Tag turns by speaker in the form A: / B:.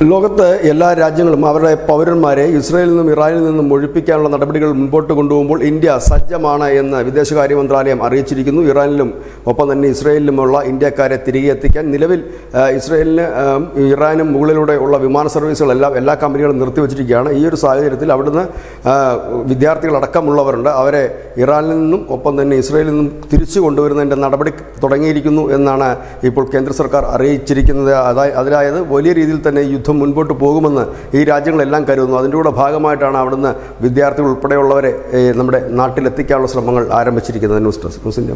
A: ലോകത്ത് എല്ലാ രാജ്യങ്ങളും അവരുടെ പൗരന്മാരെ ഇസ്രായേലിൽ നിന്നും ഇറാനിൽ നിന്നും ഒഴിപ്പിക്കാനുള്ള നടപടികൾ മുൻപോട്ട് കൊണ്ടുപോകുമ്പോൾ ഇന്ത്യ സജ്ജമാണ് എന്ന് വിദേശകാര്യ മന്ത്രാലയം അറിയിച്ചിരിക്കുന്നു. ഇറാനിലും ഒപ്പം തന്നെ ഇസ്രായേലിലുമുള്ള ഇന്ത്യക്കാരെ തിരികെ എത്തിക്കാൻ നിലവിൽ ഇറാനും മുകളിലൂടെ ഉള്ള വിമാന സർവീസുകളെല്ലാം എല്ലാ കമ്പനികളും നിർത്തിവച്ചിരിക്കുകയാണ്. ഈ ഒരു സാഹചര്യത്തിൽ അവിടുന്ന് വിദ്യാർത്ഥികളടക്കമുള്ളവരുണ്ട്. അവരെ ഇറാനിൽ നിന്നും ഒപ്പം തന്നെ ഇസ്രായേലിൽ നിന്നും തിരിച്ചു കൊണ്ടുവരുന്നതിൻ്റെ നടപടി തുടങ്ങിയിരിക്കുന്നു എന്നാണ് ഇപ്പോൾ കേന്ദ്ര സർക്കാർ അറിയിച്ചിരിക്കുന്നത്. അതായത് വലിയ രീതിയിൽ തന്നെ മുൻപോട്ട് പോകുമെന്ന് ഈ രാജ്യങ്ങളെല്ലാം കരുതുന്നു. അതിൻ്റെ കൂടെ ഭാഗമായിട്ടാണ് അവിടുന്ന് വിദ്യാർത്ഥികൾ ഉൾപ്പെടെയുള്ളവരെ നമ്മുടെ നാട്ടിലെത്തിക്കാനുള്ള ശ്രമങ്ങൾ ആരംഭിച്ചിരിക്കുന്നത്. News India.